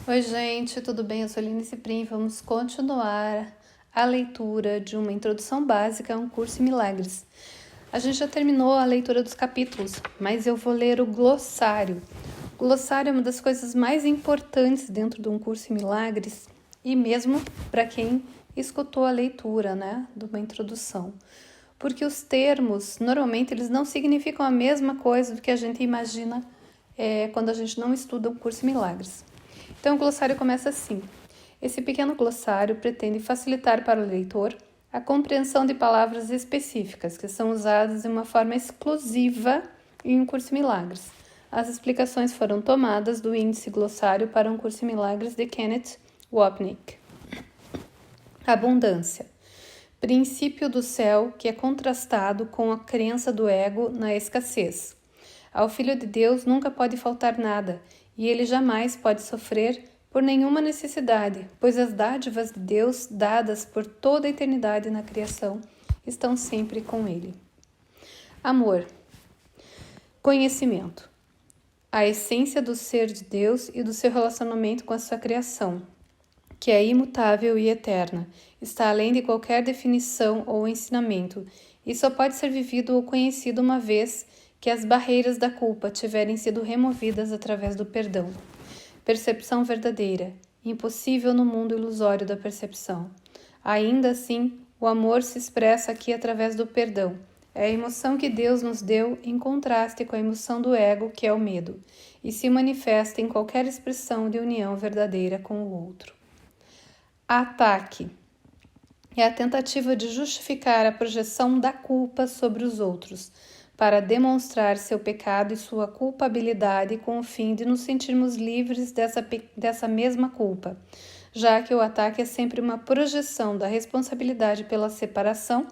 Oi, gente, tudo bem? Eu sou a Aline Ciprim. Vamos continuar a leitura de uma introdução básica a um curso em milagres. A gente já terminou a leitura dos capítulos, mas eu vou ler o glossário. O glossário é uma das coisas mais importantes dentro de um curso em milagres e mesmo para quem escutou a leitura, de uma introdução. Porque os termos, normalmente, eles não significam a mesma coisa do que a gente imagina quando a gente não estuda um curso em milagres. Então, o glossário começa assim. Esse pequeno glossário pretende facilitar para o leitor a compreensão de palavras específicas que são usadas de uma forma exclusiva em um curso em milagres. As explicações foram tomadas do índice glossário para um curso em milagres de Kenneth Wapnick. Abundância. Princípio do céu que é contrastado com a crença do ego na escassez. Ao Filho de Deus nunca pode faltar nada, e ele jamais pode sofrer por nenhuma necessidade, pois as dádivas de Deus, dadas por toda a eternidade na criação, estão sempre com ele. Amor. Conhecimento. A essência do ser de Deus e do seu relacionamento com a sua criação, que é imutável e eterna, está além de qualquer definição ou ensinamento, e só pode ser vivido ou conhecido uma vez que as barreiras da culpa tiverem sido removidas através do perdão. Percepção verdadeira, impossível no mundo ilusório da percepção. Ainda assim, o amor se expressa aqui através do perdão. É a emoção que Deus nos deu em contraste com a emoção do ego, que é o medo, e se manifesta em qualquer expressão de união verdadeira com o outro. Ataque. É a tentativa de justificar a projeção da culpa sobre os outros, para demonstrar seu pecado e sua culpabilidade com o fim de nos sentirmos livres dessa mesma culpa, já que o ataque é sempre uma projeção da responsabilidade pela separação,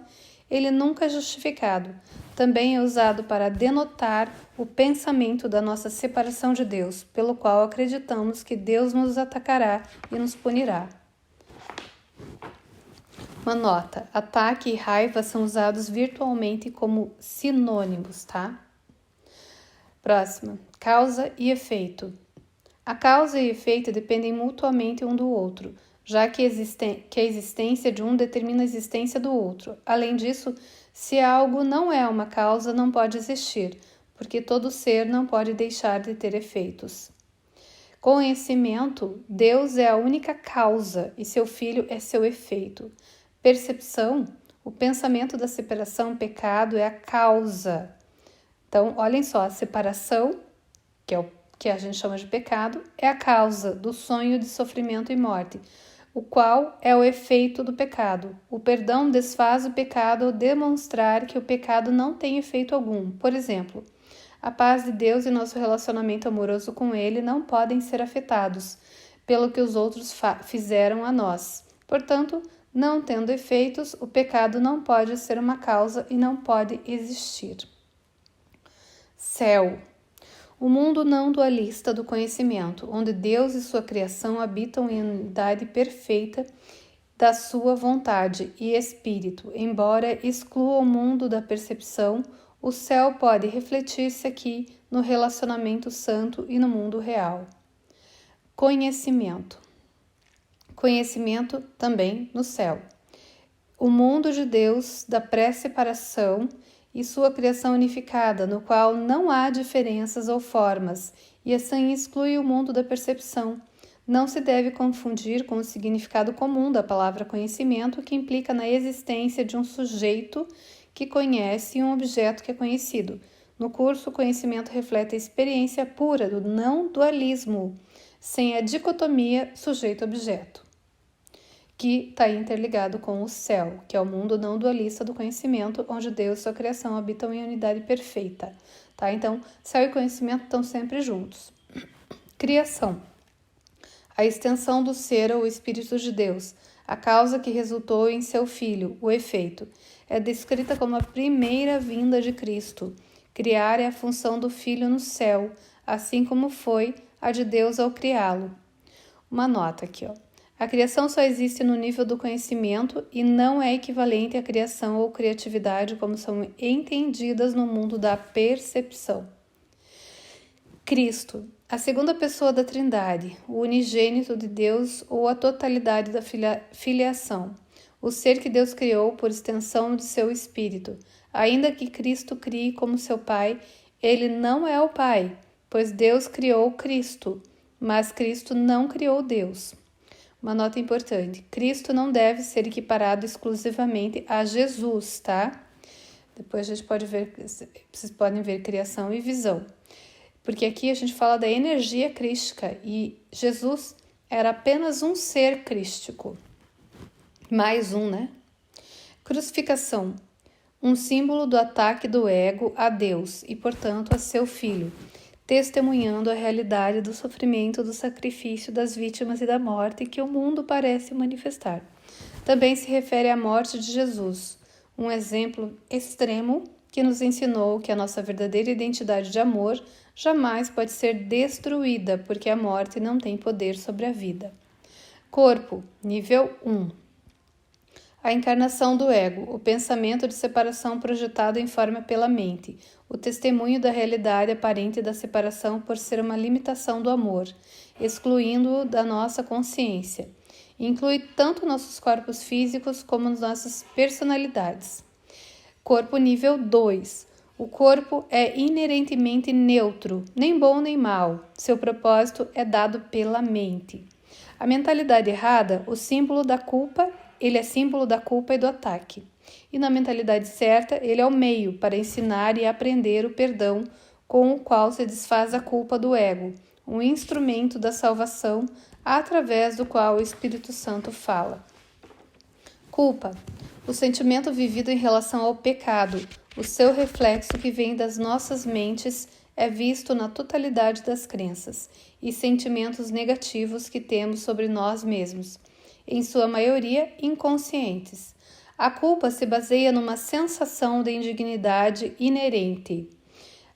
ele nunca é justificado. Também é usado para denotar o pensamento da nossa separação de Deus, pelo qual acreditamos que Deus nos atacará e nos punirá. Uma nota: ataque e raiva são usados virtualmente como sinônimos, tá? Próxima: causa e efeito. A causa e efeito dependem mutuamente um do outro, já que a existência de um determina a existência do outro. Além disso, se algo não é uma causa, não pode existir, porque todo ser não pode deixar de ter efeitos. Conhecimento: Deus é a única causa e seu Filho é seu efeito. Percepção: o pensamento da separação, pecado, é a causa. Então, olhem só, a separação, que é o que a gente chama de pecado, é a causa do sonho de sofrimento e morte, o qual é o efeito do pecado. O perdão desfaz o pecado ao demonstrar que o pecado não tem efeito algum. Por exemplo, a paz de Deus e nosso relacionamento amoroso com Ele não podem ser afetados pelo que os outros fizeram a nós. Portanto, não tendo efeitos, o pecado não pode ser uma causa e não pode existir. Céu. O mundo não dualista do conhecimento, onde Deus e sua criação habitam em unidade perfeita da sua vontade e espírito. Embora exclua o mundo da percepção, o céu pode refletir-se aqui no relacionamento santo e no mundo real. Conhecimento. Conhecimento também no céu. O mundo de Deus da pré-separação e sua criação unificada, no qual não há diferenças ou formas, e assim exclui o mundo da percepção. Não se deve confundir com o significado comum da palavra conhecimento, que implica na existência de um sujeito que conhece e um objeto que é conhecido. No curso, o conhecimento reflete a experiência pura do não dualismo, sem a dicotomia sujeito-objeto, que está interligado com o céu, que é o mundo não dualista do conhecimento, onde Deus e sua criação habitam em unidade perfeita. Tá? Então, céu e conhecimento estão sempre juntos. Criação. A extensão do ser ou Espírito de Deus, a causa que resultou em seu Filho, o efeito, é descrita como a primeira vinda de Cristo. Criar é a função do Filho no céu, assim como foi a de Deus ao criá-lo. Uma nota aqui, ó. A criação só existe no nível do conhecimento e não é equivalente à criação ou criatividade como são entendidas no mundo da percepção. Cristo, a segunda pessoa da Trindade, o unigênito de Deus ou a totalidade da filiação, o ser que Deus criou por extensão de seu Espírito. Ainda que Cristo crie como seu Pai, ele não é o Pai, pois Deus criou Cristo, mas Cristo não criou Deus. Uma nota importante, Cristo não deve ser equiparado exclusivamente a Jesus, tá? Depois a gente pode ver, vocês podem ver criação e visão. Porque aqui a gente fala da energia crística e Jesus era apenas um ser crístico. Mais um, né? Crucificação. Um símbolo do ataque do ego a Deus e, portanto, a seu filho, testemunhando a realidade do sofrimento, do sacrifício, das vítimas e da morte que o mundo parece manifestar. Também se refere à morte de Jesus, um exemplo extremo que nos ensinou que a nossa verdadeira identidade de amor jamais pode ser destruída, porque a morte não tem poder sobre a vida. Corpo, nível 1. A encarnação do ego, o pensamento de separação projetado em forma pela mente, o testemunho da realidade aparente da separação por ser uma limitação do amor, excluindo-o da nossa consciência. Inclui tanto nossos corpos físicos como nossas personalidades. Corpo nível 2. O corpo é inerentemente neutro, nem bom nem mal. Seu propósito é dado pela mente. A mentalidade errada, o símbolo da culpa, ele é símbolo da culpa e do ataque. E na mentalidade certa, ele é o meio para ensinar e aprender o perdão com o qual se desfaz a culpa do ego, um instrumento da salvação através do qual o Espírito Santo fala. Culpa. O sentimento vivido em relação ao pecado, o seu reflexo que vem das nossas mentes é visto na totalidade das crenças e sentimentos negativos que temos sobre nós mesmos, em sua maioria inconscientes. A culpa se baseia numa sensação de indignidade inerente,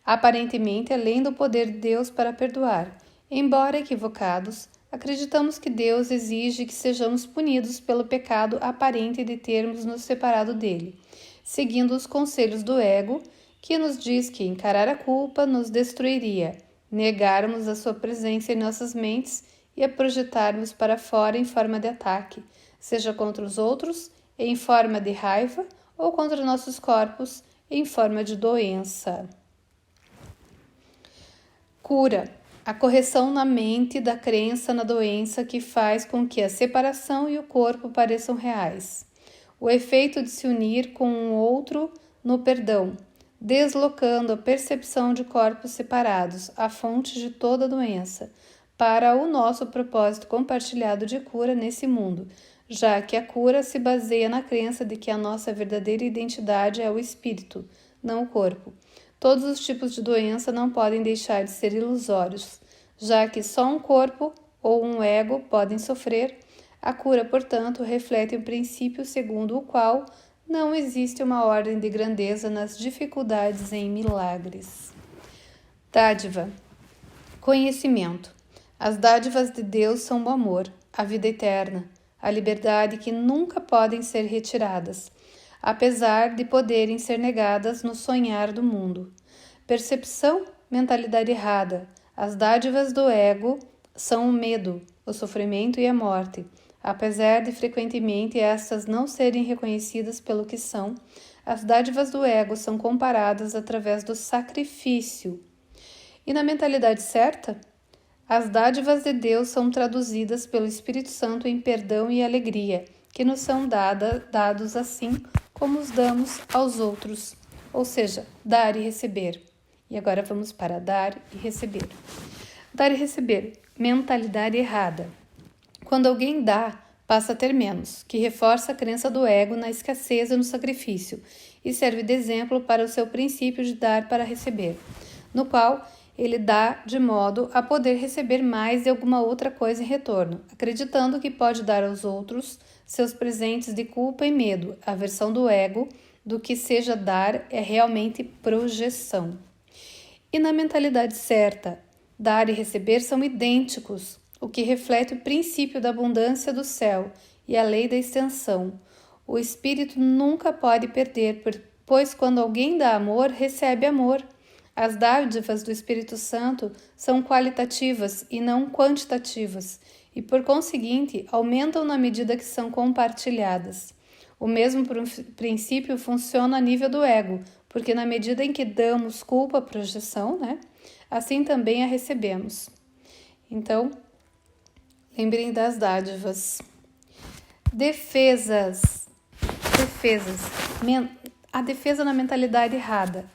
aparentemente além do poder de Deus para perdoar. Embora equivocados, acreditamos que Deus exige que sejamos punidos pelo pecado aparente de termos nos separado dele, seguindo os conselhos do ego, que nos diz que encarar a culpa nos destruiria, negarmos a sua presença em nossas mentes e a projetarmos para fora em forma de ataque, seja contra os outros, em forma de raiva, ou contra nossos corpos, em forma de doença. Cura. A correção na mente da crença na doença que faz com que a separação e o corpo pareçam reais. O efeito de se unir com um outro no perdão, deslocando a percepção de corpos separados, a fonte de toda doença, para o nosso propósito compartilhado de cura nesse mundo, já que a cura se baseia na crença de que a nossa verdadeira identidade é o espírito, não o corpo. Todos os tipos de doença não podem deixar de ser ilusórios, já que só um corpo ou um ego podem sofrer. A cura, portanto, reflete um princípio segundo o qual não existe uma ordem de grandeza nas dificuldades em milagres. Dádiva. Conhecimento. As dádivas de Deus são o amor, a vida eterna, a liberdade que nunca podem ser retiradas, apesar de poderem ser negadas no sonhar do mundo. Percepção, mentalidade errada. As dádivas do ego são o medo, o sofrimento e a morte. Apesar de frequentemente estas não serem reconhecidas pelo que são, as dádivas do ego são comparadas através do sacrifício. E na mentalidade certa, as dádivas de Deus são traduzidas pelo Espírito Santo em perdão e alegria, que nos são dados assim como os damos aos outros, ou seja, dar e receber. E agora vamos para dar e receber. Dar e receber, mentalidade errada. Quando alguém dá, passa a ter menos, que reforça a crença do ego na escassez e no sacrifício, e serve de exemplo para o seu princípio de dar para receber, no qual ele dá de modo a poder receber mais de alguma outra coisa em retorno, acreditando que pode dar aos outros seus presentes de culpa e medo. A versão do ego do que seja dar é realmente projeção. E na mentalidade certa, dar e receber são idênticos, o que reflete o princípio da abundância do céu e a lei da extensão. O espírito nunca pode perder, pois quando alguém dá amor, recebe amor. As dádivas do Espírito Santo são qualitativas e não quantitativas, e, por conseguinte, aumentam na medida que são compartilhadas. O mesmo princípio funciona a nível do ego, porque na medida em que damos culpa à projeção, assim também a recebemos. Então, lembrem das dádivas. Defesas. A defesa na mentalidade errada.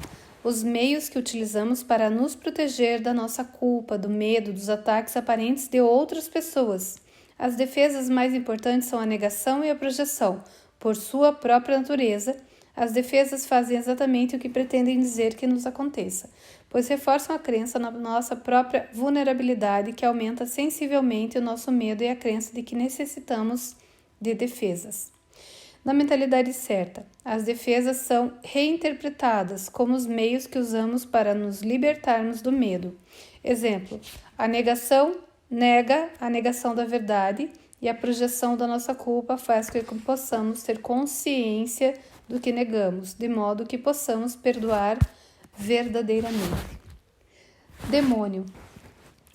Os meios que utilizamos para nos proteger da nossa culpa, do medo, dos ataques aparentes de outras pessoas. As defesas mais importantes são a negação e a projeção. Por sua própria natureza, as defesas fazem exatamente o que pretendem dizer que nos aconteça, pois reforçam a crença na nossa própria vulnerabilidade, que aumenta sensivelmente o nosso medo e a crença de que necessitamos de defesas. Na mentalidade certa, as defesas são reinterpretadas como os meios que usamos para nos libertarmos do medo. Exemplo, a negação nega a negação da verdade e a projeção da nossa culpa faz com que possamos ter consciência do que negamos, de modo que possamos perdoar verdadeiramente. Demônio.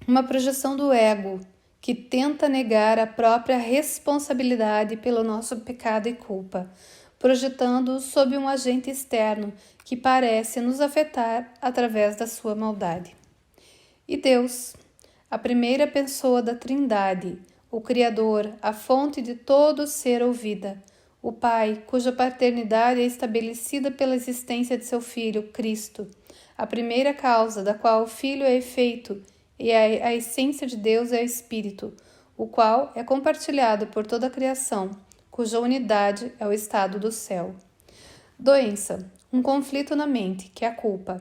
Uma projeção do ego que tenta negar a própria responsabilidade pelo nosso pecado e culpa, projetando-o sob um agente externo que parece nos afetar através da sua maldade. E Deus, a primeira pessoa da Trindade, o Criador, a fonte de todo ser ou vida, o Pai, cuja paternidade é estabelecida pela existência de seu Filho, Cristo, a primeira causa da qual o Filho é efeito, e a essência de Deus é o Espírito, o qual é compartilhado por toda a criação, cuja unidade é o estado do céu. Doença, um conflito na mente, que é a culpa,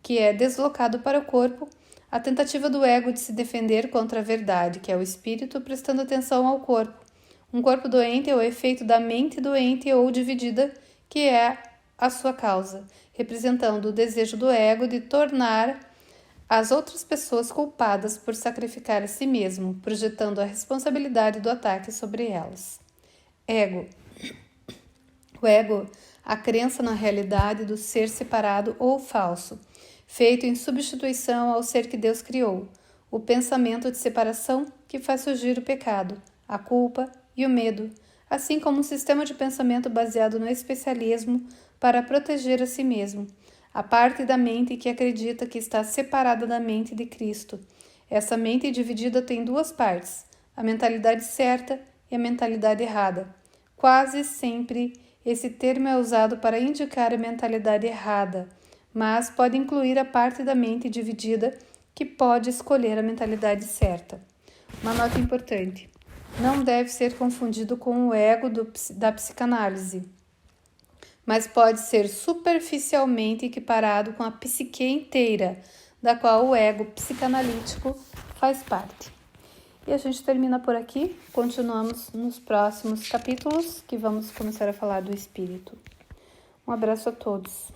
que é deslocado para o corpo, a tentativa do ego de se defender contra a verdade, que é o espírito, prestando atenção ao corpo. Um corpo doente é o efeito da mente doente ou dividida, que é a sua causa, representando o desejo do ego de tornar as outras pessoas culpadas por sacrificar a si mesmo, projetando a responsabilidade do ataque sobre elas. Ego. O ego, a crença na realidade do ser separado ou falso, feito em substituição ao ser que Deus criou. O pensamento de separação que faz surgir o pecado, a culpa e o medo, assim como um sistema de pensamento baseado no especialismo para proteger a si mesmo. A parte da mente que acredita que está separada da mente de Cristo. Essa mente dividida tem duas partes, a mentalidade certa e a mentalidade errada. Quase sempre esse termo é usado para indicar a mentalidade errada, mas pode incluir a parte da mente dividida que pode escolher a mentalidade certa. Uma nota importante: não deve ser confundido com o ego da psicanálise, mas pode ser superficialmente equiparado com a psique inteira, da qual o ego psicanalítico faz parte. E a gente termina por aqui, continuamos nos próximos capítulos, que vamos começar a falar do espírito. Um abraço a todos.